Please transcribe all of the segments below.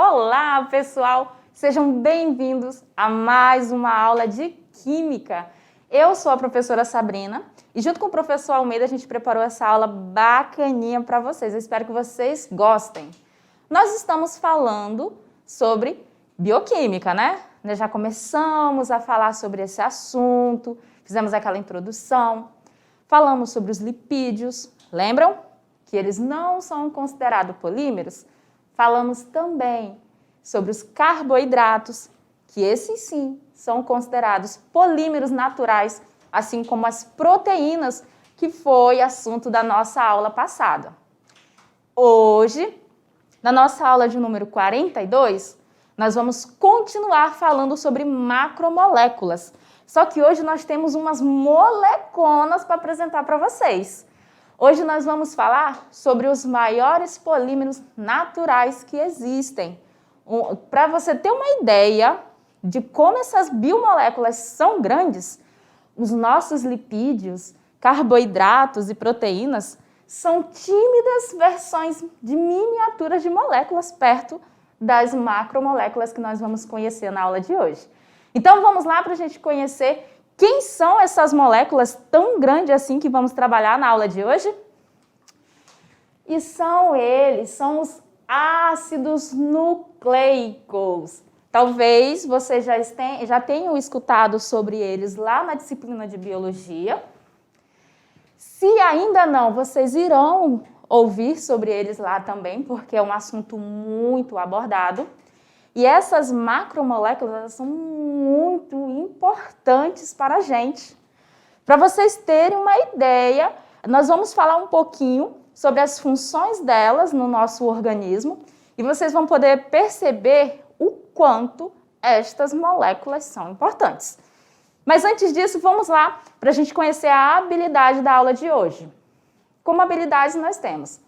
Olá, pessoal! Sejam bem-vindos a mais uma aula de Química. Eu sou a professora Sabrina e junto com o professor Almeida a gente preparou essa aula bacaninha para vocês. Eu espero que vocês gostem. Nós estamos falando sobre bioquímica, né? Nós já começamos a falar sobre esse assunto, fizemos aquela introdução, falamos sobre os lipídios, lembram? Que eles não são considerados polímeros. Falamos também sobre os carboidratos, que esses sim são considerados polímeros naturais, assim como as proteínas, que foi assunto da nossa aula passada. Hoje, na nossa aula de número 42, nós vamos continuar falando sobre macromoléculas. Só que hoje nós temos umas moleconas para apresentar para vocês. Hoje nós vamos falar sobre os maiores polímeros naturais que existem. Para você ter uma ideia de como essas biomoléculas são grandes, os nossos lipídios, carboidratos e proteínas são tímidas versões de miniaturas de moléculas perto das macromoléculas que nós vamos conhecer na aula de hoje. Então vamos lá para a gente conhecer quem são essas moléculas tão grandes assim que vamos trabalhar na aula de hoje? E são os ácidos nucleicos. Talvez vocês já tenham escutado sobre eles lá na disciplina de biologia. Se ainda não, vocês irão ouvir sobre eles lá também, porque é um assunto muito abordado. E essas macromoléculas são muito importantes para a gente. Para vocês terem uma ideia, nós vamos falar um pouquinho sobre as funções delas no nosso organismo e vocês vão poder perceber o quanto estas moléculas são importantes. Mas antes disso, vamos lá para a gente conhecer a habilidade da aula de hoje. Como habilidades nós temos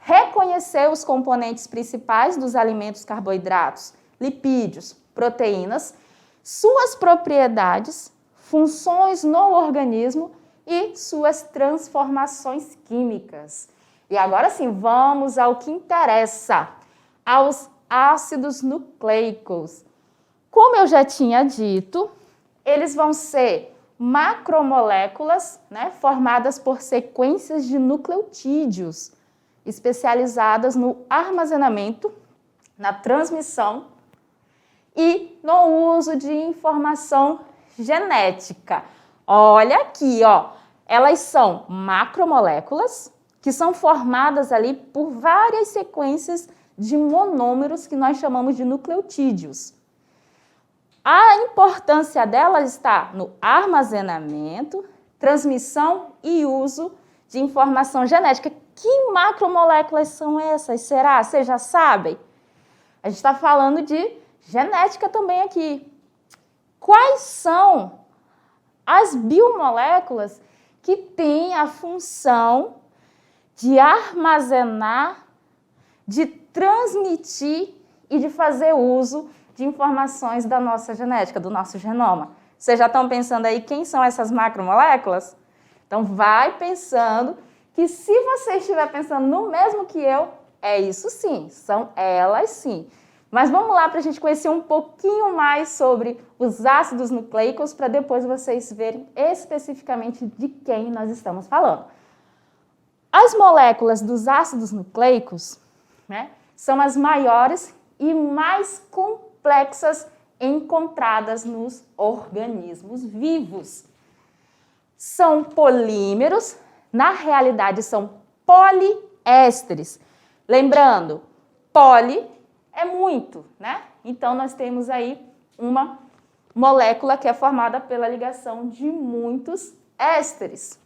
reconhecer os componentes principais dos alimentos, carboidratos, lipídios, proteínas, suas propriedades, funções no organismo e suas transformações químicas. E agora sim, vamos ao que interessa, aos ácidos nucleicos. Como eu já tinha dito, eles vão ser macromoléculas, né, formadas por sequências de nucleotídeos, especializadas no armazenamento, na transmissão e no uso de informação genética. Olha aqui, ó, elas são macromoléculas que são formadas ali por várias sequências de monômeros que nós chamamos de nucleotídeos. A importância delas está no armazenamento, transmissão e uso de informação genética. Que macromoléculas são essas? Será? Vocês já sabem? A gente está falando de genética também aqui. Quais são as biomoléculas que têm a função de armazenar, de transmitir e de fazer uso de informações da nossa genética, do nosso genoma? Vocês já estão pensando aí quem são essas macromoléculas? Então vai pensando que se você estiver pensando no mesmo que eu, é isso sim, são elas sim. Mas vamos lá para a gente conhecer um pouquinho mais sobre os ácidos nucleicos para depois vocês verem especificamente de quem nós estamos falando. As moléculas dos ácidos nucleicos, né, são as maiores e mais complexas encontradas nos organismos vivos. São polímeros, na realidade são poliésteres. Lembrando, poli é muito, né? Então nós temos aí uma molécula que é formada pela ligação de muitos ésteres,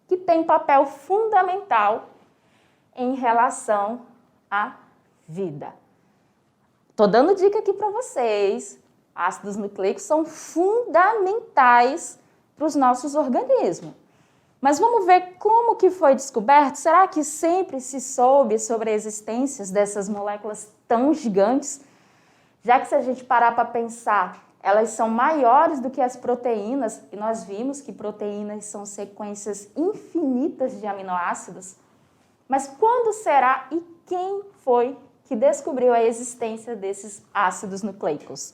que tem papel fundamental em relação à vida. Estou dando dica aqui para vocês. Ácidos nucleicos são fundamentais para os nossos organismos. Mas vamos ver como que foi descoberto? Será que sempre se soube sobre a existência dessas moléculas tão gigantes? Já que se a gente parar para pensar, elas são maiores do que as proteínas, e nós vimos que proteínas são sequências infinitas de aminoácidos. Mas quando será e quem foi que descobriu a existência desses ácidos nucleicos?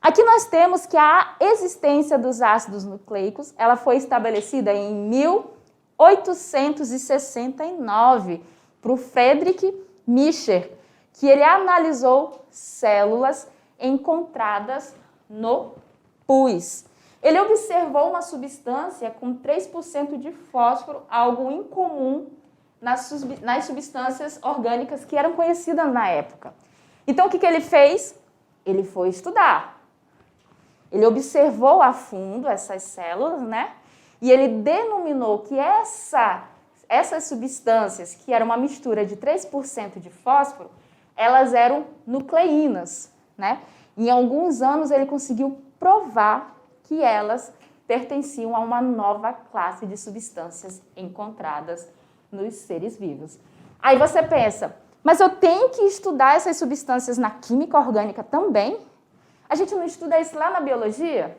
Aqui nós temos que a existência dos ácidos nucleicos, ela foi estabelecida em 1869 por Friedrich Miescher, que ele analisou células encontradas no pus. Ele observou uma substância com 3% de fósforo, algo incomum nas substâncias orgânicas que eram conhecidas na época. Então, o que ele fez? Ele foi estudar. Ele observou a fundo essas células, né? E ele denominou que essas substâncias, que eram uma mistura de 3% de fósforo, elas eram nucleínas, né? Em alguns anos ele conseguiu provar que elas pertenciam a uma nova classe de substâncias encontradas nos seres vivos. Aí você pensa, mas eu tenho que estudar essas substâncias na química orgânica também? A gente não estuda isso lá na biologia?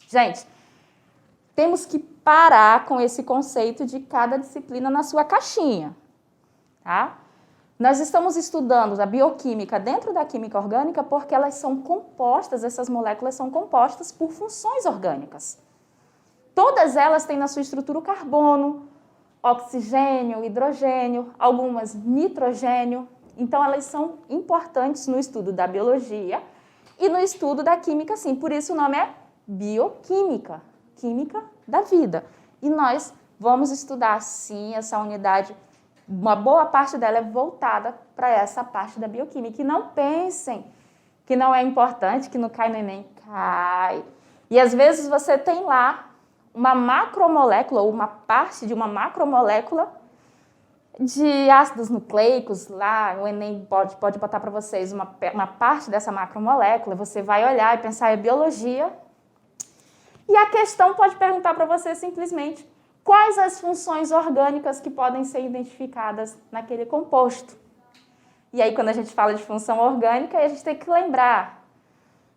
Gente, temos que parar com esse conceito de cada disciplina na sua caixinha, tá? Nós estamos estudando a bioquímica dentro da química orgânica porque elas são compostas, essas moléculas são compostas por funções orgânicas. Todas elas têm na sua estrutura o carbono, oxigênio, hidrogênio, algumas nitrogênio. Então, elas são importantes no estudo da biologia e no estudo da química, sim. Por isso o nome é bioquímica, química da vida. E nós vamos estudar, sim, essa unidade. Uma boa parte dela é voltada para essa parte da bioquímica. E não pensem que não é importante, que não cai no Enem. Cai. E às vezes você tem lá uma macromolécula, ou uma parte de uma macromolécula de ácidos nucleicos, lá o Enem pode botar para vocês uma parte dessa macromolécula, você vai olhar e pensar, é biologia. E a questão pode perguntar para você simplesmente quais as funções orgânicas que podem ser identificadas naquele composto. E aí, quando a gente fala de função orgânica, a gente tem que lembrar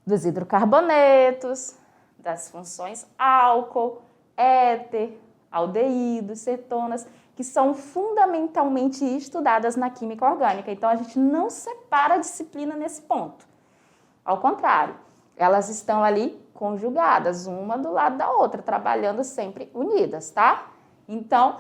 dos hidrocarbonetos, das funções álcool, éter, aldeídos, cetonas, que são fundamentalmente estudadas na química orgânica. Então, a gente não separa a disciplina nesse ponto. Ao contrário, elas estão ali conjugadas, uma do lado da outra, trabalhando sempre unidas, tá? Então,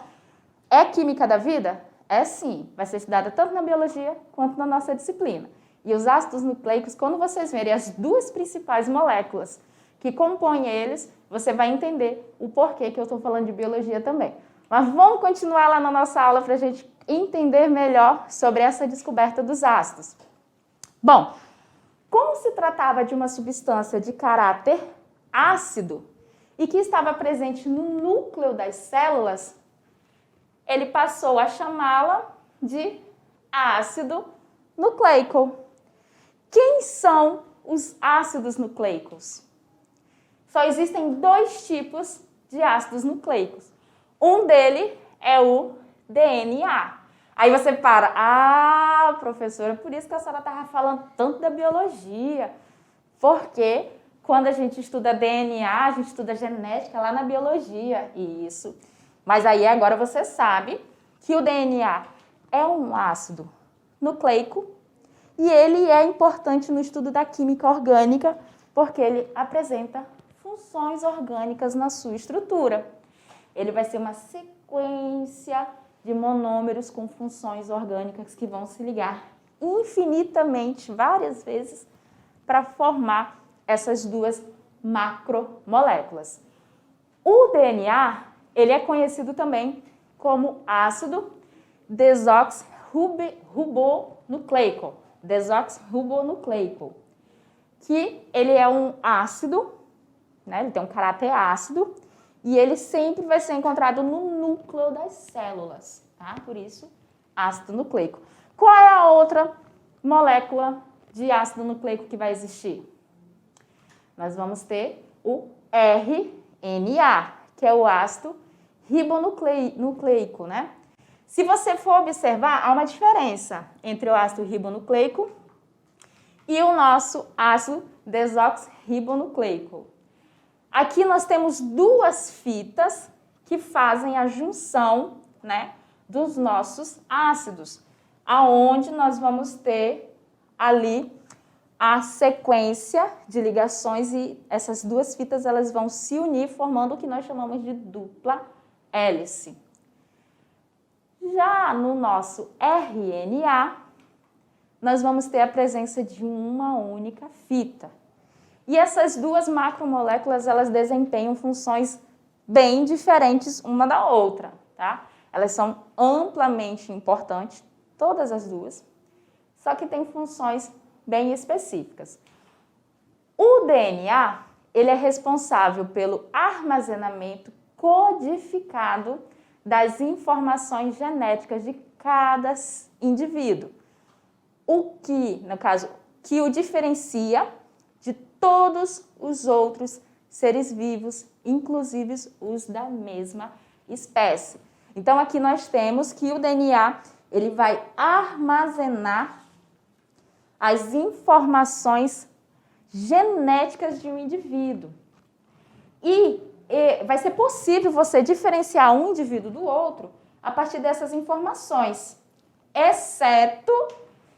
é química da vida? É sim, vai ser estudada tanto na biologia quanto na nossa disciplina. E os ácidos nucleicos, quando vocês verem as duas principais moléculas que compõem eles, você vai entender o porquê que eu estou falando de biologia também. Mas vamos continuar lá na nossa aula para a gente entender melhor sobre essa descoberta dos ácidos. Bom, como se tratava de uma substância de caráter ácido e que estava presente no núcleo das células, ele passou a chamá-la de ácido nucleico. Quem são os ácidos nucleicos? Só existem dois tipos de ácidos nucleicos. Um deles é o DNA. Aí você para, professora, por isso que a senhora estava falando tanto da biologia. Porque quando a gente estuda DNA, a gente estuda genética lá na biologia. Isso. Mas aí agora você sabe que o DNA é um ácido nucleico e ele é importante no estudo da química orgânica porque ele apresenta funções orgânicas na sua estrutura. Ele vai ser uma sequência de monômeros com funções orgânicas que vão se ligar infinitamente, várias vezes, para formar essas duas macromoléculas. O DNA, ele é conhecido também como ácido desoxirribonucleico, que ele é um ácido, né? Ele tem um caráter ácido, e ele sempre vai ser encontrado no núcleo das células, tá? Por isso, ácido nucleico. Qual é a outra molécula de ácido nucleico que vai existir? Nós vamos ter o RNA, que é o ácido ribonucleico, né? Se você for observar, há uma diferença entre o ácido ribonucleico e o nosso ácido desoxirribonucleico. Aqui nós temos duas fitas que fazem a junção, né, dos nossos ácidos. aonde nós vamos ter ali a sequência de ligações e essas duas fitas elas vão se unir formando o que nós chamamos de dupla hélice. Já no nosso RNA, nós vamos ter a presença de uma única fita. E essas duas macromoléculas, elas desempenham funções bem diferentes uma da outra, tá? Elas são amplamente importantes, todas as duas, só que têm funções bem específicas. O DNA, ele é responsável pelo armazenamento codificado das informações genéticas de cada indivíduo. O que, no caso, que o diferencia de todos os outros seres vivos, inclusive os da mesma espécie. Então, aqui nós temos que o DNA, ele vai armazenar as informações genéticas de um indivíduo. E vai ser possível você diferenciar um indivíduo do outro a partir dessas informações, exceto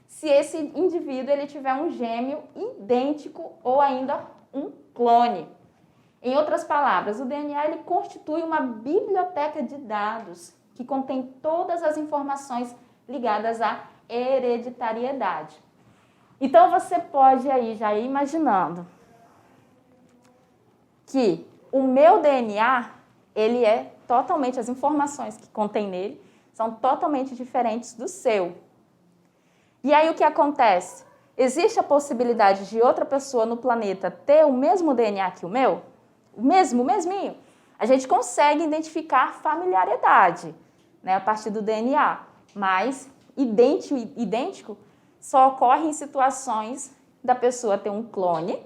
se esse indivíduo ele tiver um gêmeo idêntico ou ainda um clone. Em outras palavras, o DNA ele constitui uma biblioteca de dados que contém todas as informações ligadas à hereditariedade. Então, você pode aí já ir imaginando que o meu DNA, ele é totalmente, as informações que contém nele são totalmente diferentes do seu. E aí o que acontece? Existe a possibilidade de outra pessoa no planeta ter o mesmo DNA que o meu? O mesminho? A gente consegue identificar familiaridade, né, a partir do DNA, mas idêntico só ocorre em situações da pessoa ter um clone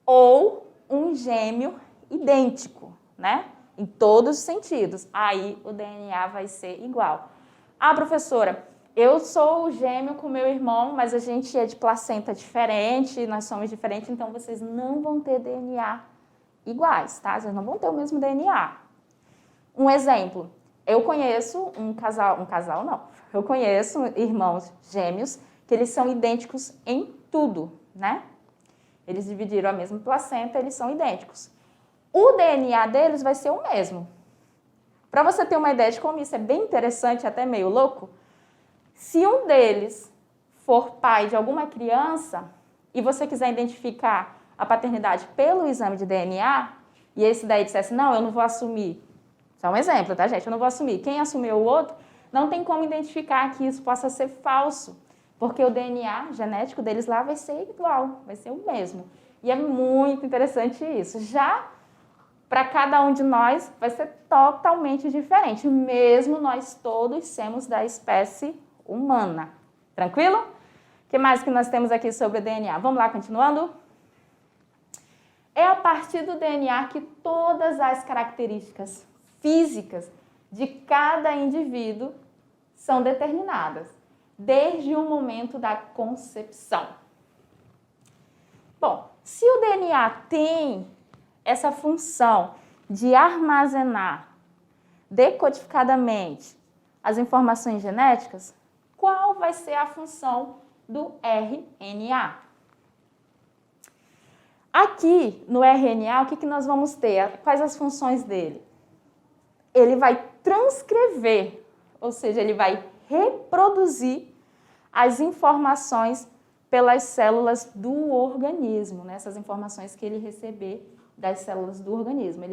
ou um gêmeo idêntico, né? Em todos os sentidos. Aí o DNA vai ser igual. Ah, professora, eu sou o gêmeo com meu irmão, mas a gente é de placenta diferente, nós somos diferentes, então vocês não vão ter DNA iguais, tá? Vocês não vão ter o mesmo DNA. Um exemplo, eu conheço eu conheço irmãos gêmeos que eles são idênticos em tudo, né? Eles dividiram a mesma placenta, eles são idênticos. O DNA deles vai ser o mesmo. Para você ter uma ideia de como isso é bem interessante, até meio louco, se um deles for pai de alguma criança e você quiser identificar a paternidade pelo exame de DNA, e esse daí dissesse, não, eu não vou assumir. Só um exemplo, tá, gente? Eu não vou assumir. Quem assumiu o outro, não tem como identificar que isso possa ser falso, porque o DNA genético deles lá vai ser igual, vai ser o mesmo. E é muito interessante isso. Já para cada um de nós vai ser totalmente diferente, mesmo nós todos sermos da espécie humana. Tranquilo? O que mais que nós temos aqui sobre o DNA? Vamos lá, continuando? É a partir do DNA que todas as características físicas de cada indivíduo são determinadas, desde o momento da concepção. Bom, se o DNA tem essa função de armazenar decodificadamente as informações genéticas, qual vai ser a função do RNA? Aqui no RNA, o que nós vamos ter? Quais as funções dele? Ele vai transcrever, ou seja, ele vai reproduzir as informações pelas células do organismo, né? Essas informações que ele receber das células do organismo.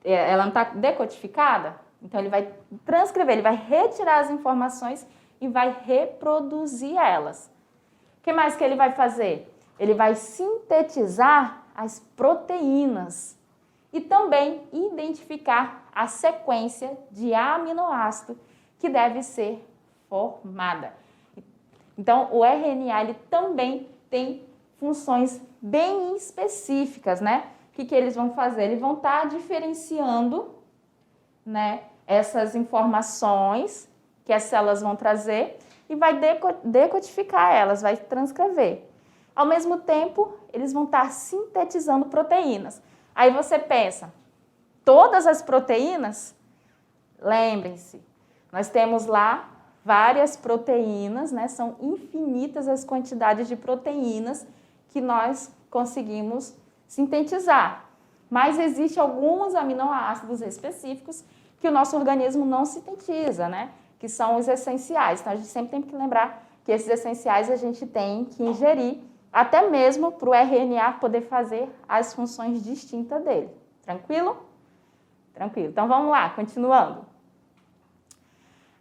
Ela não está decodificada, então ele vai transcrever, ele vai retirar as informações e vai reproduzir elas. O que mais que ele vai fazer? Ele vai sintetizar as proteínas e também identificar a sequência de aminoácido que deve ser formada. Então, o RNA ele também tem funções bem específicas, né? O que eles vão fazer? Eles vão estar diferenciando, né, essas informações que as células vão trazer e vai decodificar elas, vai transcrever. Ao mesmo tempo, eles vão estar sintetizando proteínas. Aí você pensa, todas as proteínas, lembrem-se, nós temos lá várias proteínas, né? São infinitas as quantidades de proteínas que nós conseguimos sintetizar. Mas existem alguns aminoácidos específicos que o nosso organismo não sintetiza, né? Que são os essenciais. Então, a gente sempre tem que lembrar que esses essenciais a gente tem que ingerir, até mesmo para o RNA poder fazer as funções distintas dele. Tranquilo? Tranquilo. Então, vamos lá, continuando.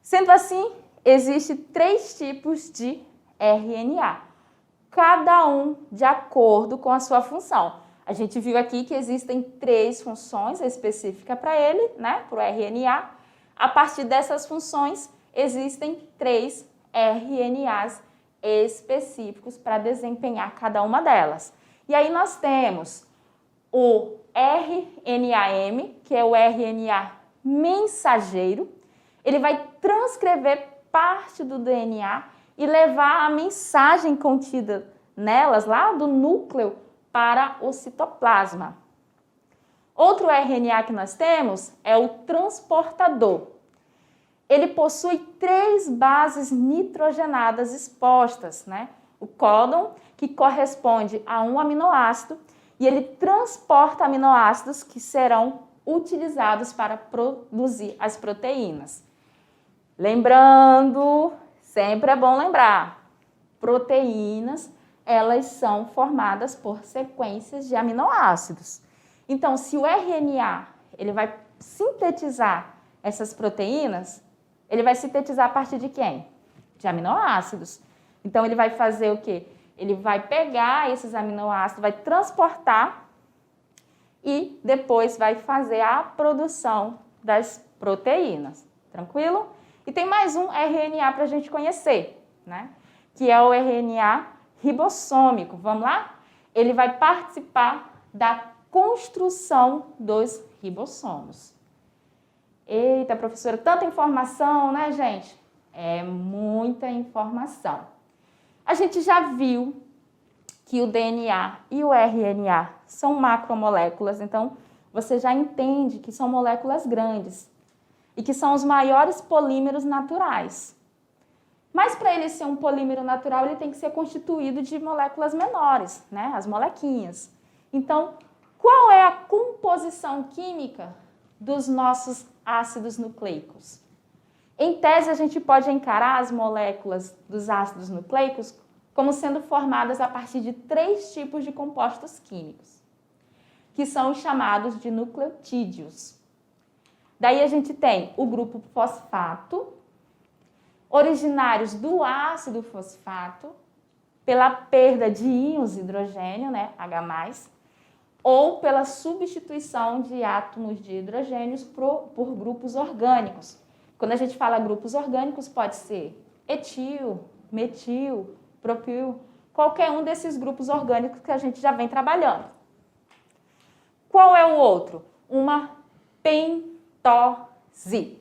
Sendo assim, existem 3 tipos de RNA, cada um de acordo com a sua função. A gente viu aqui que existem 3 funções específicas para ele, né, para o RNA. A partir dessas funções, existem 3 RNAs específicos para desempenhar cada uma delas. E aí nós temos o RNAM, que é o RNA mensageiro. Ele vai transcrever parte do DNA e levar a mensagem contida nelas, lá do núcleo, para o citoplasma. Outro RNA que nós temos é o transportador. Ele possui 3 bases nitrogenadas expostas, né? O códon, que corresponde a um aminoácido, e ele transporta aminoácidos que serão utilizados para produzir as proteínas. Lembrando, sempre é bom lembrar, proteínas, elas são formadas por sequências de aminoácidos. Então, se o RNA ele vai sintetizar essas proteínas, ele vai sintetizar a partir de quem? De aminoácidos. Então, ele vai fazer o quê? Ele vai pegar esses aminoácidos, vai transportar e depois vai fazer a produção das proteínas. Tranquilo? E tem mais um RNA para a gente conhecer, né? Que é o RNA ribossômico. Vamos lá? Ele vai participar da construção dos ribossomos. Eita, professora, tanta informação, né, gente? É muita informação. A gente já viu que o DNA e o RNA são macromoléculas, então você já entende que são moléculas grandes e que são os maiores polímeros naturais. Mas para ele ser um polímero natural, ele tem que ser constituído de moléculas menores, né? As molequinhas. Então, qual é a composição química dos nossos ácidos nucleicos? Em tese, a gente pode encarar as moléculas dos ácidos nucleicos como sendo formadas a partir de 3 tipos de compostos químicos, que são os chamados de nucleotídeos. Daí a gente tem o grupo fosfato, originários do ácido fosfato, pela perda de íons hidrogênio, né, H+, ou pela substituição de átomos de hidrogênios por grupos orgânicos. Quando a gente fala grupos orgânicos, pode ser etil, metil, propil, qualquer um desses grupos orgânicos que a gente já vem trabalhando. Qual é o outro? Uma pentose.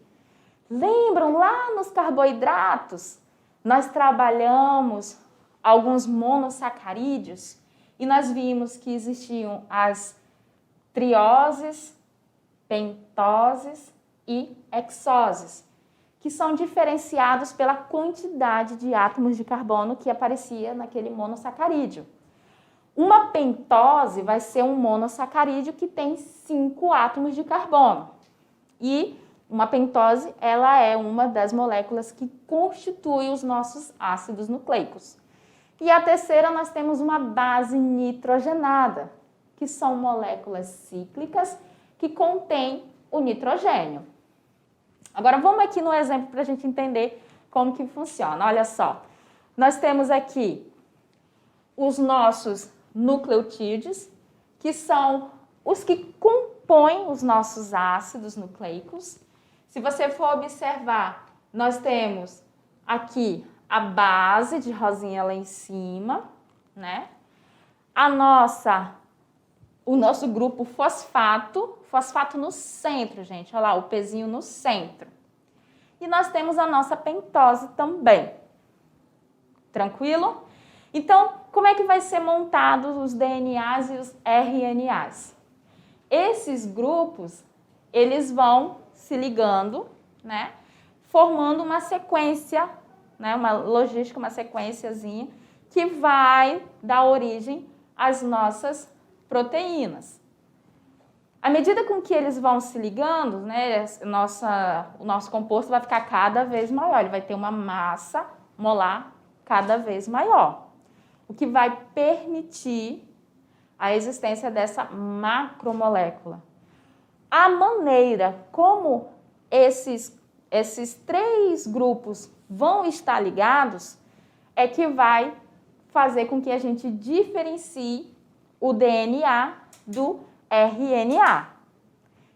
Lembram lá nos carboidratos? Nós trabalhamos alguns monossacarídeos e nós vimos que existiam as trioses, pentoses e hexoses, que são diferenciados pela quantidade de átomos de carbono que aparecia naquele monossacarídeo. Uma pentose vai ser um monossacarídeo que tem 5 átomos de carbono. E uma pentose, ela é uma das moléculas que constitui os nossos ácidos nucleicos. E a terceira, nós temos uma base nitrogenada, que são moléculas cíclicas que contêm o nitrogênio. Agora, vamos aqui no exemplo para a gente entender como que funciona. Olha só, nós temos aqui os nossos nucleotídeos, que são os que compõem os nossos ácidos nucleicos. Se você for observar, nós temos aqui a base de rosinha lá em cima, né? O nosso grupo fosfato no centro, gente, olha lá, o pezinho no centro. E nós temos a nossa pentose também. Tranquilo? Então, como é que vai ser montados os DNAs e os RNAs? Esses grupos, eles vão se ligando, né? formando uma sequência, né, uma logística, uma sequenciazinha, que vai dar origem às nossas proteínas. À medida com que eles vão se ligando, né, o nosso composto vai ficar cada vez maior, ele vai ter uma massa molar cada vez maior, o que vai permitir a existência dessa macromolécula. A maneira como esses 3 grupos vão estar ligados é que vai fazer com que a gente diferencie o DNA do RNA.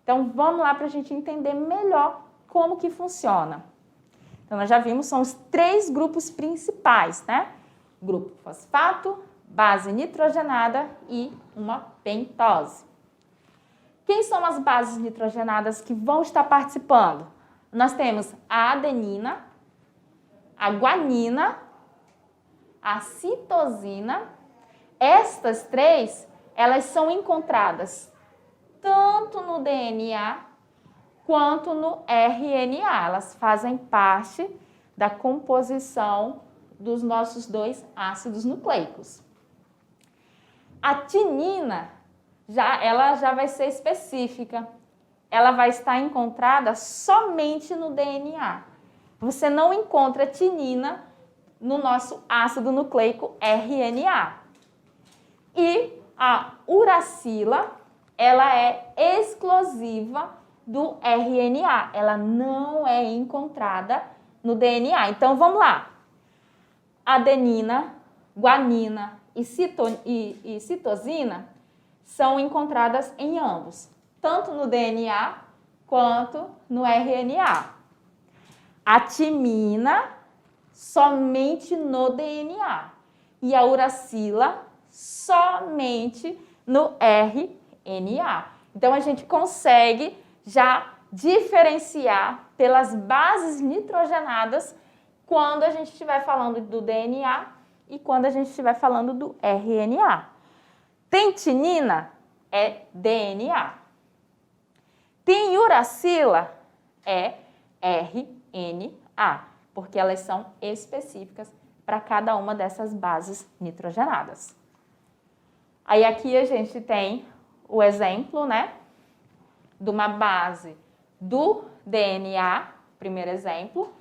Então, vamos lá para a gente entender melhor como que funciona. Então, nós já vimos, são os 3 grupos principais, né? Grupo fosfato, base nitrogenada e uma pentose. Quem são as bases nitrogenadas que vão estar participando? Nós temos a adenina, a guanina, a citosina. Estas 3, elas são encontradas tanto no DNA quanto no RNA. Elas fazem parte da composição dos nossos 2 ácidos nucleicos. A tinina, ela já vai ser específica. Ela vai estar encontrada somente no DNA. Você não encontra tinina no nosso ácido nucleico RNA. E a uracila, ela é exclusiva do RNA. Ela não é encontrada no DNA. Então, vamos lá. Adenina, guanina e citosina são encontradas em ambos, tanto no DNA quanto no RNA. A timina, somente no DNA. E a uracila, somente no RNA. Então, a gente consegue já diferenciar pelas bases nitrogenadas quando a gente estiver falando do DNA e quando a gente estiver falando do RNA. Tem tinina? É DNA. Tem uracila? É RNA, porque elas são específicas para cada uma dessas bases nitrogenadas. Aí aqui a gente tem o exemplo, né, de uma base do DNA, primeiro exemplo,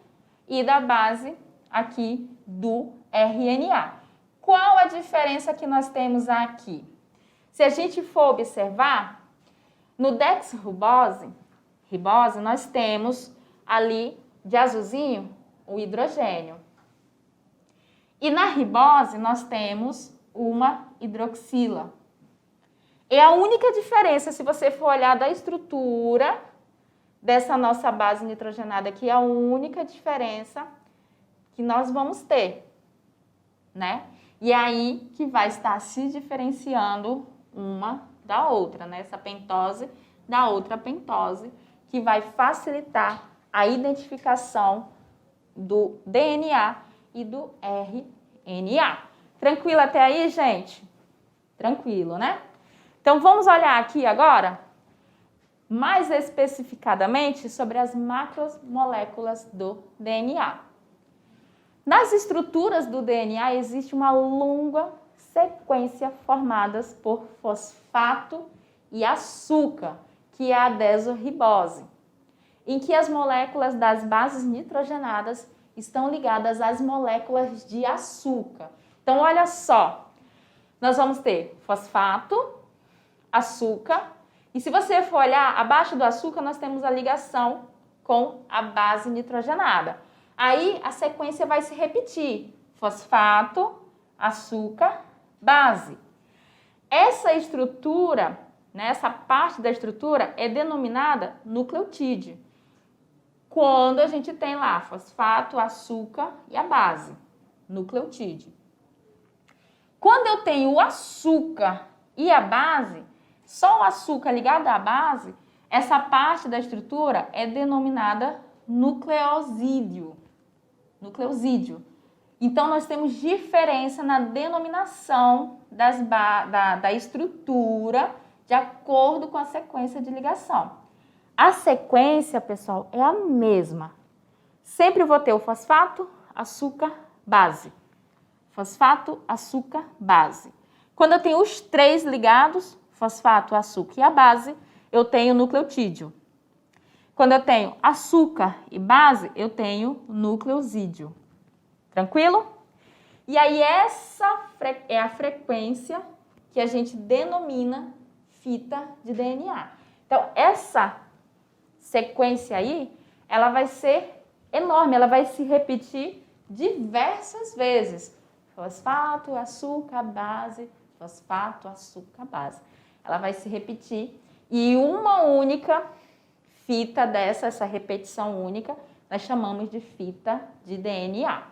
e da base aqui do RNA. Qual a diferença que nós temos aqui? Se a gente for observar, no dexribose, nós temos ali de azulzinho o hidrogênio. E na ribose nós temos uma hidroxila. É a única diferença, se você for olhar da estrutura dessa nossa base nitrogenada aqui, é a única diferença que nós vamos ter, né? E é aí que vai estar se diferenciando uma da outra, né? Essa pentose da outra pentose, que vai facilitar a identificação do DNA e do RNA. Tranquilo até aí, gente? Tranquilo, né? Então, vamos olhar aqui agora, mais especificadamente, sobre as macromoléculas do DNA. Nas estruturas do DNA existe uma longa sequência formadas por fosfato e açúcar, que é a desorribose, em que as moléculas das bases nitrogenadas estão ligadas às moléculas de açúcar. Então, olha só, nós vamos ter fosfato, açúcar, e se você for olhar, abaixo do açúcar nós temos a ligação com a base nitrogenada. Aí a sequência vai se repetir, fosfato, açúcar, base. Essa estrutura, né, essa parte da estrutura é denominada nucleotídeo. Quando a gente tem lá fosfato, açúcar e a base, nucleotídeo. Quando eu tenho o açúcar e a base, só o açúcar ligado à base, essa parte da estrutura é denominada nucleosídeo. Então, nós temos diferença na denominação da estrutura de acordo com a sequência de ligação. A sequência, pessoal, é a mesma. sempre vou ter o fosfato, açúcar, base. Fosfato, açúcar, base. Quando eu tenho os três ligados, fosfato, açúcar e a base, eu tenho nucleotídeo. Quando eu tenho açúcar e base, eu tenho nucleosídeo. Tranquilo? E aí essa é a frequência que a gente denomina fita de DNA. Então, essa sequência aí, ela vai ser enorme, ela vai se repetir diversas vezes. Fosfato, açúcar, base, fosfato, açúcar, base. Ela vai se repetir e uma única fita dessa, essa repetição única, nós chamamos de fita de DNA.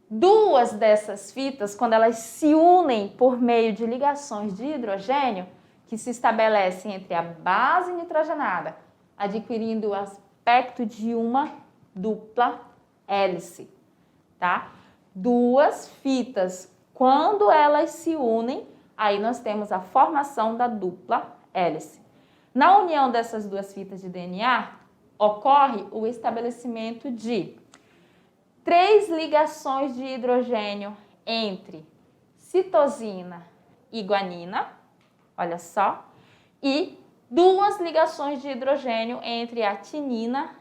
Duas dessas fitas, quando elas se unem por meio de ligações de hidrogênio, que se estabelecem entre a base nitrogenada, adquirindo o aspecto de uma dupla hélice, tá? Duas fitas, quando elas se unem, aí nós temos a formação da dupla hélice. Na união dessas duas fitas de DNA, ocorre o estabelecimento de 3 ligações de hidrogênio entre citosina e guanina, olha só, e 2 ligações de hidrogênio entre a timina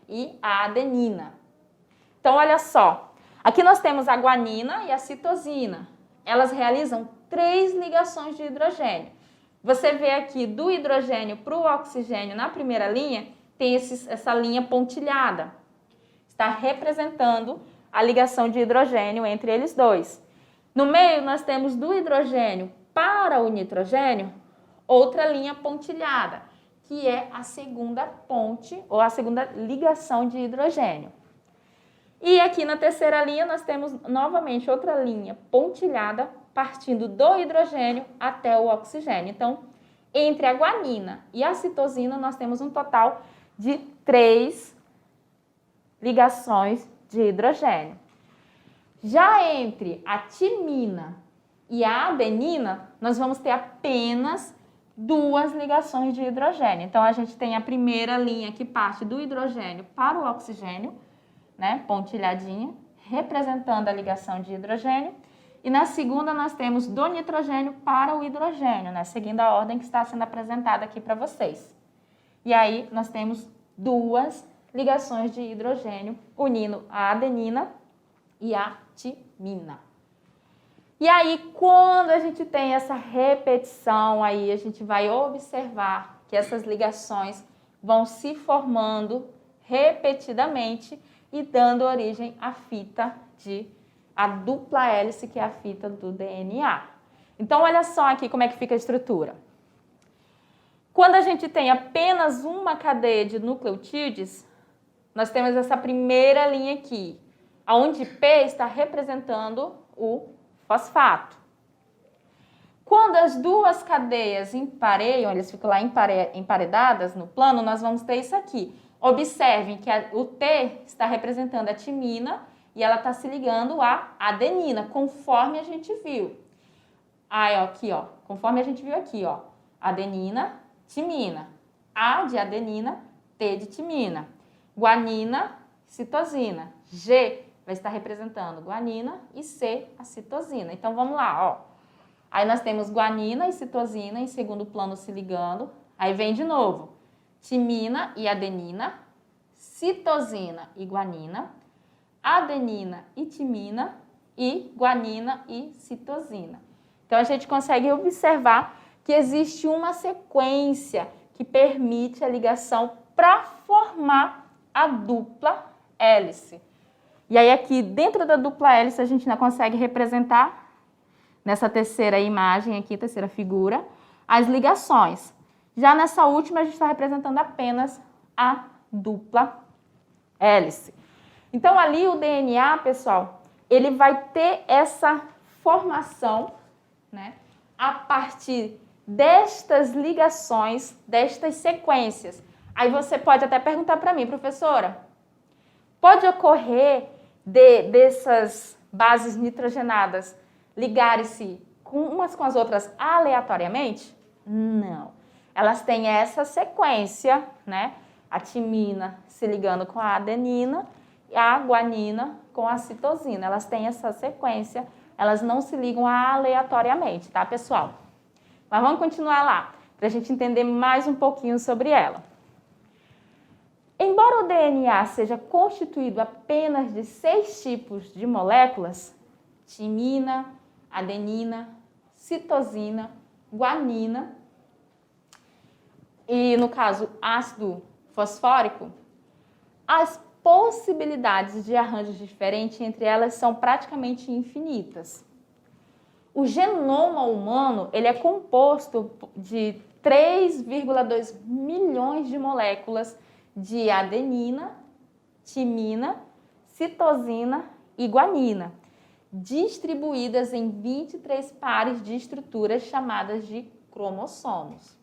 e a adenina. Então, olha só, aqui nós temos a guanina e a citosina. Elas realizam 3 ligações de hidrogênio. Você vê aqui do hidrogênio para o oxigênio na primeira linha, tem essa linha pontilhada. Está representando a ligação de hidrogênio entre eles dois. No meio, nós temos do hidrogênio para o nitrogênio, outra linha pontilhada, que é a segunda ponte ou a segunda ligação de hidrogênio. E aqui na terceira linha, nós temos novamente outra linha pontilhada, partindo do hidrogênio até o oxigênio. Então, entre a guanina e a citosina, nós temos um total de 3 ligações de hidrogênio. Já entre a timina e a adenina, nós vamos ter apenas 2 ligações de hidrogênio. Então, a gente tem a primeira linha que parte do hidrogênio para o oxigênio, né, pontilhadinha, representando a ligação de hidrogênio. E na segunda, nós temos do nitrogênio para o hidrogênio, né, seguindo a ordem que está sendo apresentada aqui para vocês. E aí, nós temos 2 ligações de hidrogênio unindo a adenina e a timina. E aí, quando a gente tem essa repetição, aí a gente vai observar que essas ligações vão se formando repetidamente e dando origem à fita a dupla hélice, que é a fita do DNA. Então, olha só aqui como é que fica a estrutura. Quando a gente tem apenas uma cadeia de nucleotídeos, nós temos essa primeira linha aqui, onde P está representando o fosfato. Quando as duas cadeias empareiam, eles ficam lá emparedadas no plano, nós vamos ter isso aqui. Observem que o T está representando a timina e ela está se ligando à adenina, conforme a gente viu. Aí, ó, aqui, ó, conforme a gente viu aqui, ó, adenina, timina. A de adenina, T de timina. Guanina, citosina. G vai estar representando guanina e C a citosina. Então, vamos lá, ó. Aí nós temos guanina e citosina em segundo plano se ligando. Aí vem de novo timina e adenina, citosina e guanina, adenina e timina e guanina e citosina. Então, a gente consegue observar que existe uma sequência que permite a ligação para formar a dupla hélice. E aí, aqui dentro da dupla hélice, a gente ainda consegue representar, nessa terceira imagem aqui, terceira figura, as ligações. Já nessa última, a gente está representando apenas a dupla hélice. Então, ali o DNA, pessoal, ele vai ter essa formação, né, a partir destas ligações, destas sequências. Aí você pode até perguntar para mim, professora, pode ocorrer dessas bases nitrogenadas ligarem-se umas com as outras aleatoriamente? Não. Elas têm essa sequência, né, a timina se ligando com a adenina e a guanina com a citosina. Elas têm essa sequência, elas não se ligam aleatoriamente, tá, pessoal? Mas vamos continuar lá, para a gente entender mais um pouquinho sobre ela. Embora o DNA seja constituído apenas de 6 tipos de moléculas, timina, adenina, citosina, guanina e, no caso, ácido fosfórico, as possibilidades de arranjos diferentes entre elas são praticamente infinitas. O genoma humano ele é composto de 3,2 milhões de moléculas de adenina, timina, citosina e guanina, distribuídas em 23 pares de estruturas chamadas de cromossomos.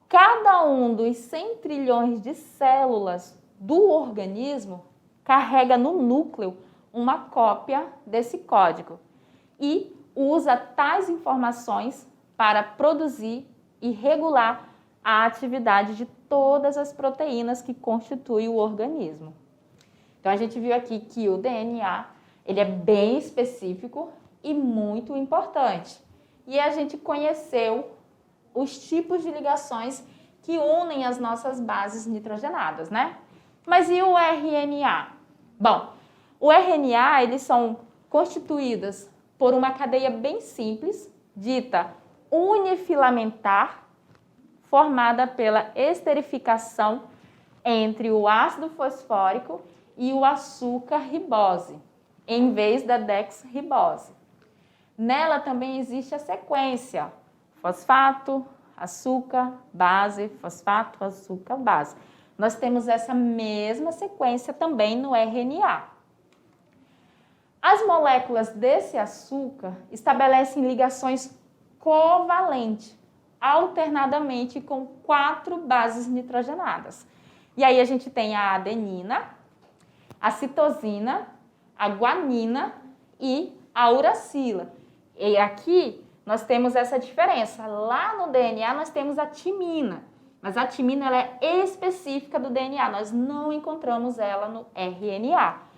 Cada um dos 100 trilhões de células do organismo carrega no núcleo uma cópia desse código e usa tais informações para produzir e regular a atividade de todas as proteínas que constituem o organismo. Então, a gente viu aqui que o DNA ele é bem específico e muito importante. E a gente conheceu os tipos de ligações que unem as nossas bases nitrogenadas, né? Mas e o RNA? Bom, o RNA, eles são constituídos por uma cadeia bem simples, dita unifilamentar, formada pela esterificação entre o ácido fosfórico e o açúcar ribose, em vez da dexribose. Nela também existe a sequência fosfato, açúcar, base, fosfato, açúcar, base. Nós temos essa mesma sequência também no RNA. As moléculas desse açúcar estabelecem ligações covalentes, alternadamente com 4 bases nitrogenadas. E aí a gente tem a adenina, a citosina, a guanina e a uracila. E aqui nós temos essa diferença. Lá no DNA nós temos a timina, mas a timina ela é específica do DNA, nós não encontramos ela no RNA.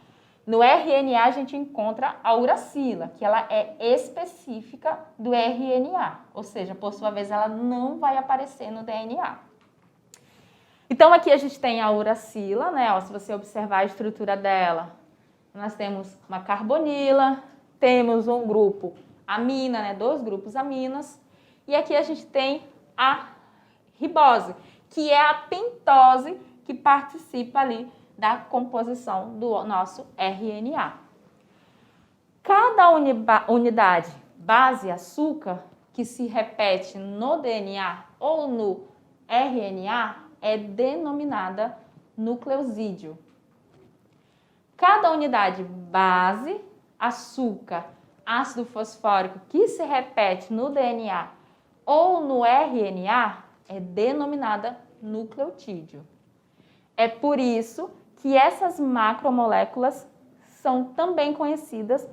No RNA a gente encontra a uracila, que ela é específica do RNA, ou seja, por sua vez ela não vai aparecer no DNA. Então aqui a gente tem a uracila, né? Ó, se você observar a estrutura dela, nós temos uma carbonila, temos um grupo amina, né? 2 grupos aminas, e aqui a gente tem a ribose, que é a pentose que participa ali da composição do nosso RNA. Cada unidade base açúcar que se repete no DNA ou no RNA é denominada nucleosídeo. Cada unidade base açúcar, ácido fosfórico que se repete no DNA ou no RNA é denominada nucleotídeo. É por isso que essas macromoléculas são também conhecidas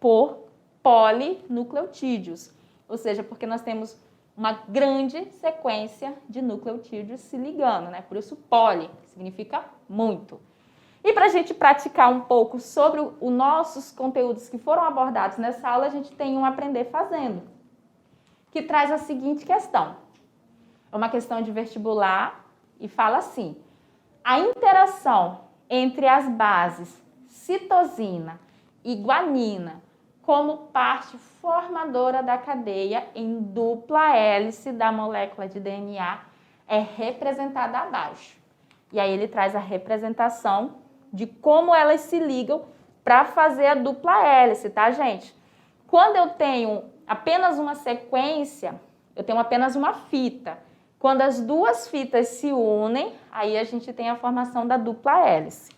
por polinucleotídeos, ou seja, porque nós temos uma grande sequência de nucleotídeos se ligando, né? Por isso poli, que significa muito. E para a gente praticar um pouco sobre os nossos conteúdos que foram abordados nessa aula, a gente tem um Aprender Fazendo, que traz a seguinte questão. É uma questão de vestibular e fala assim: a interação entre as bases citosina e guanina como parte formadora da cadeia em dupla hélice da molécula de DNA é representada abaixo. E aí ele traz a representação de como elas se ligam para fazer a dupla hélice, tá, gente? Quando eu tenho apenas uma sequência, eu tenho apenas uma fita. Quando as 2 fitas se unem, aí a gente tem a formação da dupla hélice.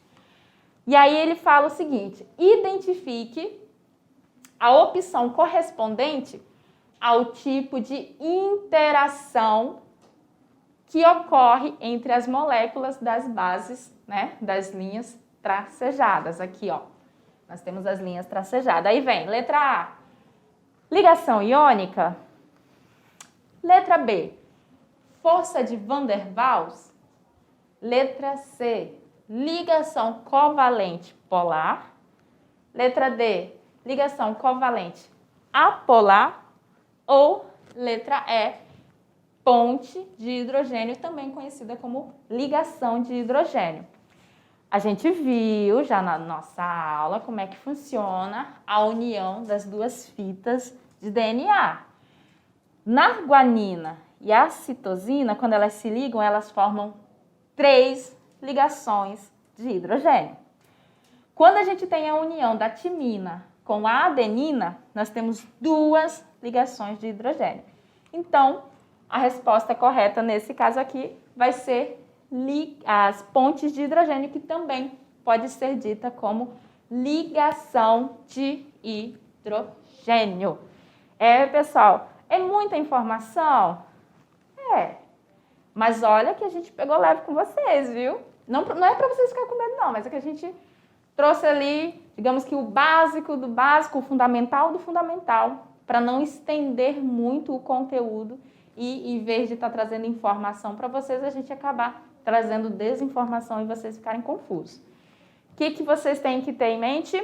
E aí ele fala o seguinte: identifique a opção correspondente ao tipo de interação que ocorre entre as moléculas das bases, né, das linhas tracejadas. Aqui, ó, nós temos as linhas tracejadas. Aí vem, letra A, ligação iônica. Letra B, força de Van der Waals. Letra C, ligação covalente polar. Letra D, ligação covalente apolar. Ou letra E, ponte de hidrogênio, também conhecida como ligação de hidrogênio. A gente viu já na nossa aula como é que funciona a união das duas fitas de DNA. Na arginina e a citosina, quando elas se ligam, elas formam 3 ligações de hidrogênio. Quando a gente tem a união da timina com a adenina, nós temos 2 ligações de hidrogênio. Então, a resposta correta nesse caso aqui vai ser as pontes de hidrogênio, que também pode ser dita como ligação de hidrogênio. Pessoal, é muita informação? Mas olha que a gente pegou leve com vocês, viu? Não é para vocês ficarem com medo, não, mas é que a gente trouxe ali, digamos que o básico do básico, o fundamental do fundamental, para não estender muito o conteúdo e, em vez de estar trazendo informação para vocês, a gente acabar trazendo desinformação e vocês ficarem confusos. O que vocês têm que ter em mente?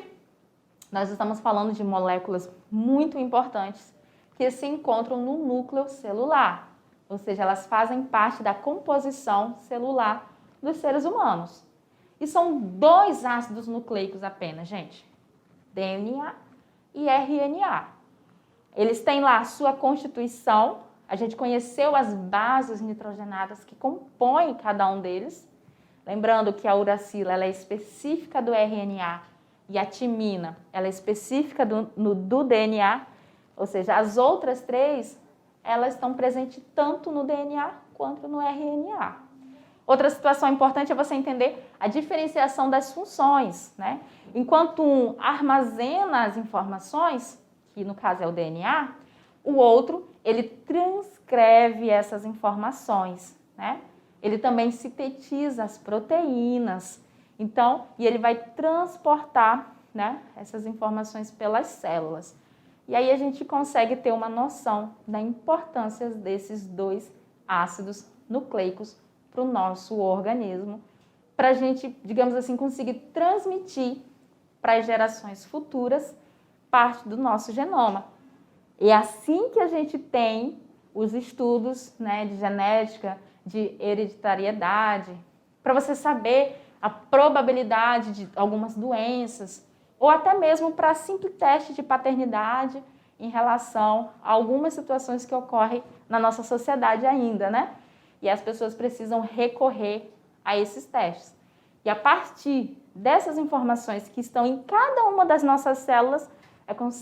Nós estamos falando de moléculas muito importantes que se encontram no núcleo celular, ou seja, elas fazem parte da composição celular dos seres humanos. E são 2 ácidos nucleicos apenas, gente, DNA e RNA. Eles têm lá a sua constituição. A gente conheceu as bases nitrogenadas que compõem cada um deles. Lembrando que a uracila ela é específica do RNA e a timina ela é específica do DNA. Ou seja, as outras 3, elas estão presentes tanto no DNA quanto no RNA. Outra situação importante é você entender a diferenciação das funções, né? Enquanto um armazena as informações, que no caso é o DNA, o outro, ele transcreve essas informações, né? Ele também sintetiza as proteínas. Então, e ele vai transportar, né, essas informações pelas células. E aí a gente consegue ter uma noção da importância desses 2 ácidos nucleicos para o nosso organismo, para a gente, digamos assim, conseguir transmitir para as gerações futuras parte do nosso genoma. E é assim que a gente tem os estudos, né, de genética, de hereditariedade, para você saber a probabilidade de algumas doenças, ou até mesmo para simples teste de paternidade em relação a algumas situações que ocorrem na nossa sociedade ainda, né? E as pessoas precisam recorrer a esses testes. E a partir dessas informações que estão em cada uma das nossas células,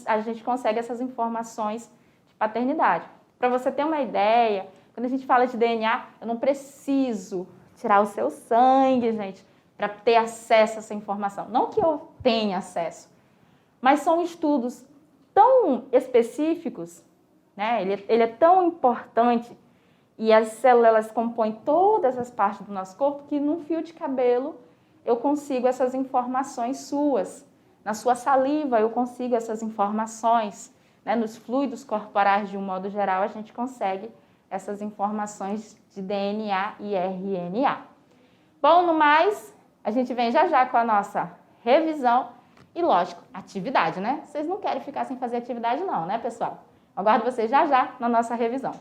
a gente consegue essas informações de paternidade. Para você ter uma ideia, quando a gente fala de DNA, eu não preciso tirar o seu sangue, gente, para ter acesso a essa informação. Não que eu tenha acesso, mas são estudos tão específicos, né? Ele é tão importante e as células compõem todas as partes do nosso corpo que num fio de cabelo eu consigo essas informações suas. Na sua saliva eu consigo essas informações, né? Nos fluidos corporais de um modo geral a gente consegue essas informações de DNA e RNA. Bom, no mais, a gente vem já já com a nossa revisão e, lógico, atividade, né? Vocês não querem ficar sem fazer atividade não, né, pessoal? Aguardo vocês já já na nossa revisão.